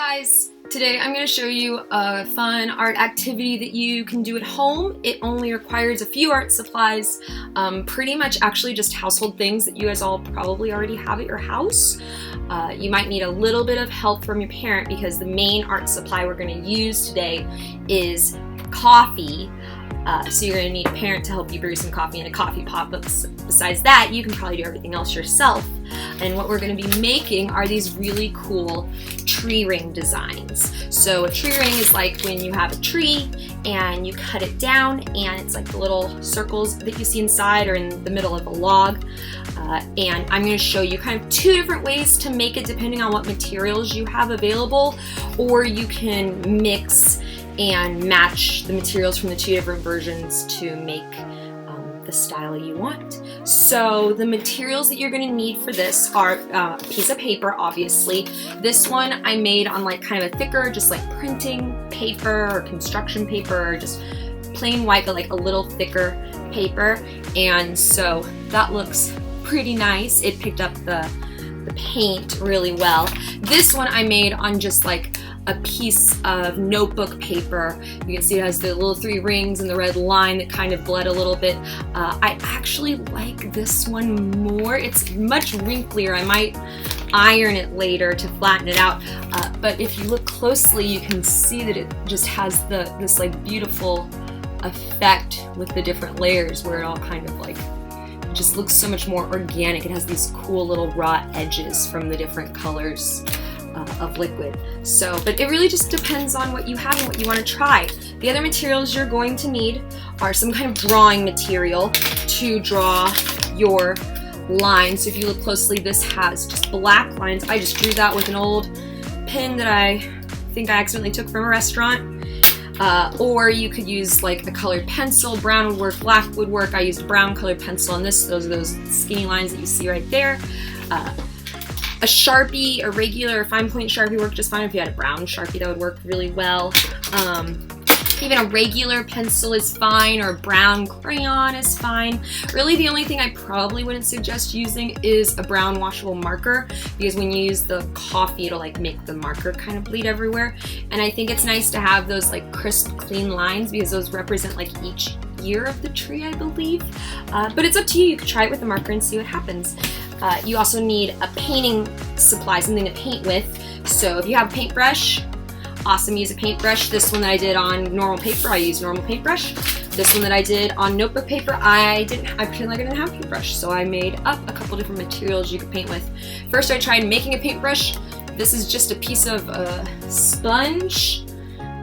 guys! Today I'm going to show you a fun art activity that you can do at home. It only requires a few art supplies, pretty much actually just household things that you guys all probably already have at your house. You might need a little bit of help from your parent because the main art supply we're going to use today is coffee. So you're going to need a parent to help you brew some coffee in a coffee pot, but besides that, you can probably do everything else yourself. And what we're going to be making are these really cool tree ring designs. So a tree ring is like when you have a tree and you cut it down and it's like the little circles that you see inside or in the middle of a log. And I'm going to show you kind of two different ways to make it depending on what materials you have available, or you can mix and match the materials from the two different versions to make the style you want. So the materials that you're going to need for this are a piece of paper, obviously. This one I made on like kind of a thicker, just like printing paper or construction paper, or just plain white but like a little thicker paper. And so that looks pretty nice. It picked up the paint really well. This one I made on just like a piece of notebook paper. You can see it has the little three rings and the red line that kind of bled a little bit. I actually like this one more. It's much wrinklier. I might iron it later to flatten it out. But if you look closely, you can see that it just has this like beautiful effect with the different layers where it all kind of like just looks so much more organic. It has these cool little raw edges from the different colors of liquid. So, but it really just depends on what you have and what you want to try. The other materials you're going to need are some kind of drawing material to draw your lines. So if you look closely, this has just black lines. I just drew that with an old pen that I think I accidentally took from a restaurant. Or you could use like a colored pencil. Brown would work, black would work. I used a brown colored pencil on this. Those are those skinny lines that you see right there. A Sharpie, a regular fine point Sharpie worked just fine. If you had a brown Sharpie, that would work really well. Even a regular pencil is fine, or a brown crayon is fine. Really, the only thing I probably wouldn't suggest using is a brown washable marker, because when you use the coffee, it'll like make the marker kind of bleed everywhere. And I think it's nice to have those like crisp, clean lines, because those represent like each year of the tree, I believe. But it's up to you. You could try it with a marker and see what happens. You also need a painting supply, something to paint with. So if you have a paintbrush, awesome, use a paintbrush. This one that I did on normal paper, I used normal paintbrush. This one that I did on notebook paper, I pretend like I didn't have a paintbrush, so I made up a couple different materials you could paint with. First, I tried making a paintbrush. This is just a piece of sponge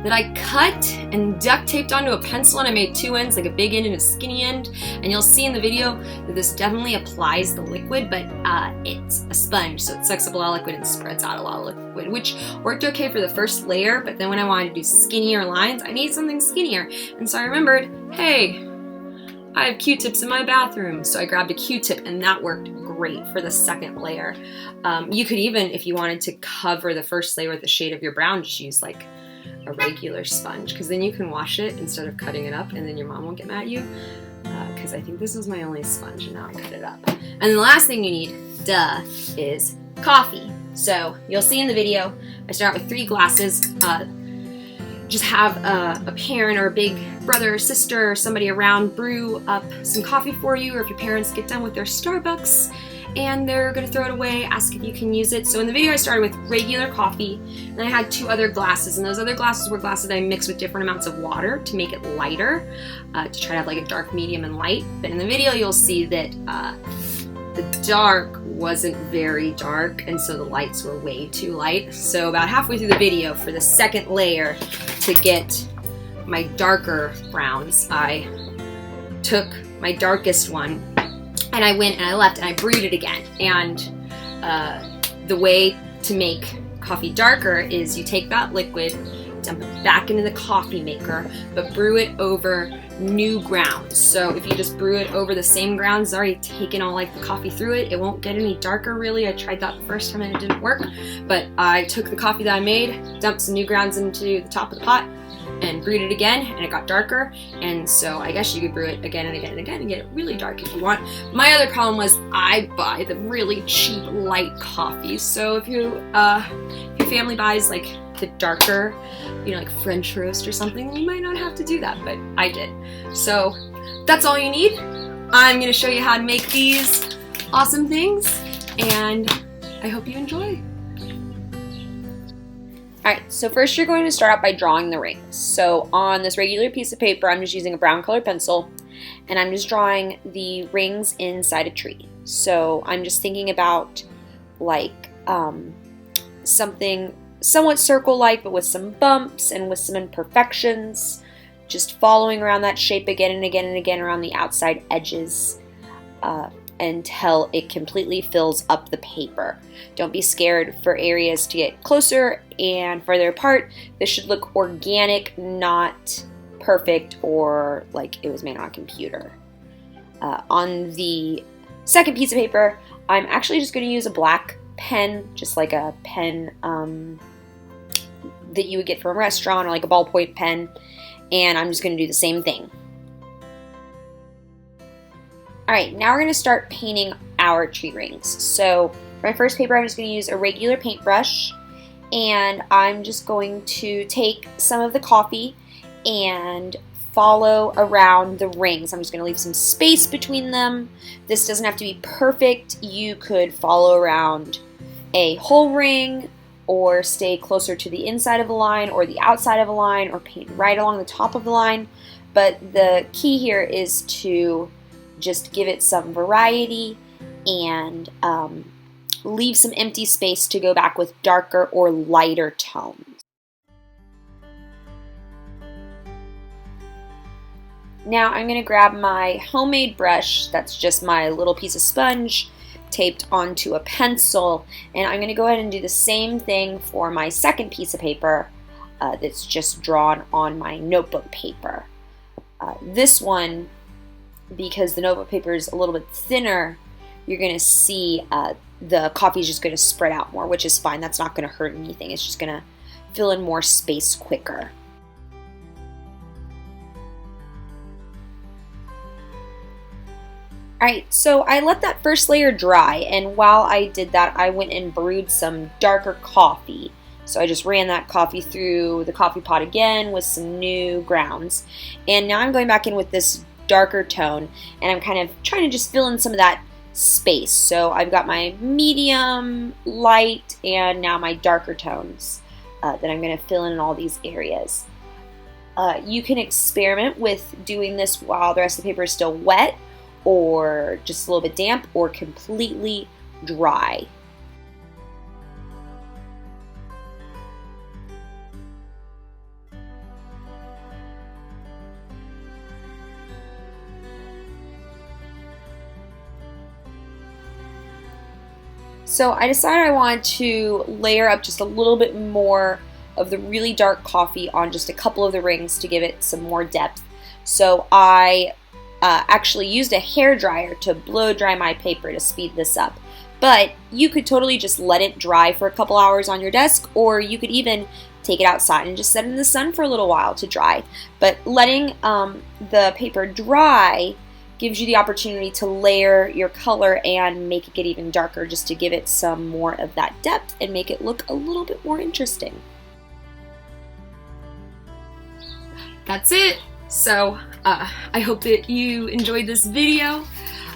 that I cut and duct taped onto a pencil, and I made two ends, like a big end and a skinny end. And you'll see in the video that this definitely applies the liquid, but it's a sponge, so it sucks up a lot of liquid and spreads out a lot of liquid, which worked okay for the first layer, but then when I wanted to do skinnier lines, I need something skinnier. And so I remembered, hey, I have Q-tips in my bathroom, so I grabbed a Q-tip, and that worked great for the second layer. You could even, if you wanted to cover the first layer with the shade of your brown, just use like a regular sponge, because then you can wash it instead of cutting it up, and then your mom won't get mad at you, because I think this was my only sponge and now I cut it up. And the last thing you need, is coffee. So you'll see in the video, I start with 3 glasses. Just have a parent or a big brother or sister or somebody around brew up some coffee for you, or if your parents get done with their Starbucks and they're gonna throw it away, ask if you can use it. So in the video I started with regular coffee, and I had 2 other glasses, and those other glasses were glasses that I mixed with different amounts of water to make it lighter, to try to have like a dark, medium, and light. But in the video you'll see that the dark wasn't very dark, and so the lights were way too light. So about halfway through the video, for the second layer, to get my darker browns, I took my darkest one, and I went and I left and I brewed it again. And the way to make coffee darker is you take that liquid, dump it back into the coffee maker, but brew it over new grounds. So if you just brew it over the same grounds, it's already taken all like the coffee through it. It won't get any darker really. I tried that the first time and it didn't work. But I took the coffee that I made, dumped some new grounds into the top of the pot, and brewed it again, and it got darker. And so I guess you could brew it again and again and again and get it really dark if you want. My other problem was I buy the really cheap light coffee. So if your family buys like the darker, you know, like French roast or something, you might not have to do that, but I did. So that's all you need. I'm gonna show you how to make these awesome things, and I hope you enjoy. Alright, so first you're going to start out by drawing the rings. So on this regular piece of paper, I'm just using a brown colored pencil, and I'm just drawing the rings inside a tree. So I'm just thinking about like something somewhat circle-like, but with some bumps and with some imperfections. Just following around that shape again and again and again around the outside edges until it completely fills up the paper. Don't be scared for areas to get closer and further apart. This should look organic, not perfect or like it was made on a computer. On the second piece of paper, I'm actually just going to use a black pen, just like a pen that you would get from a restaurant, or like a ballpoint pen, and I'm just going to do the same thing. Alright, now we're going to start painting our tree rings. So for my first paper, I'm just going to use a regular paintbrush, and I'm just going to take some of the coffee and follow around the rings. I'm just going to leave some space between them. This doesn't have to be perfect. You could follow around a whole ring, or stay closer to the inside of the line or the outside of a line, or paint right along the top of the line. But the key here is to just give it some variety and leave some empty space to go back with darker or lighter tones. Now I'm going to grab my homemade brush, that's just my little piece of sponge taped onto a pencil, and I'm going to go ahead and do the same thing for my second piece of paper that's just drawn on my notebook paper. This one, because the notebook paper is a little bit thinner, you're going to see the coffee is just going to spread out more, which is fine. That's not going to hurt anything. It's just going to fill in more space quicker. Alright, so I let that first layer dry, and while I did that, I went and brewed some darker coffee. So I just ran that coffee through the coffee pot again with some new grounds. And now I'm going back in with this darker tone, and I'm kind of trying to just fill in some of that space. So I've got my medium, light, and now my darker tones that I'm going to fill in all these areas. You can experiment with doing this while the rest of the paper is still wet, or just a little bit damp, or completely dry. So I decided I wanted to layer up just a little bit more of the really dark coffee on just a couple of the rings to give it some more depth. So I actually used a hairdryer to blow dry my paper to speed this up. But you could totally just let it dry for a couple hours on your desk, or you could even take it outside and just set it in the sun for a little while to dry. But letting the paper dry gives you the opportunity to layer your color and make it get even darker, just to give it some more of that depth and make it look a little bit more interesting. That's it. So I hope that you enjoyed this video.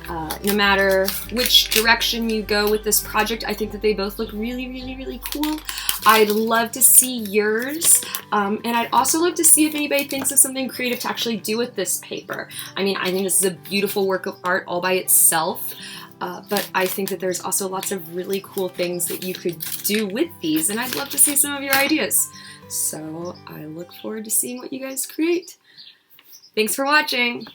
No matter which direction you go with this project, I think that they both look really, really, really cool. I'd love to see yours, and I'd also love to see if anybody thinks of something creative to actually do with this paper. I mean, I think this is a beautiful work of art all by itself, but I think that there's also lots of really cool things that you could do with these, and I'd love to see some of your ideas. So I look forward to seeing what you guys create. Thanks for watching!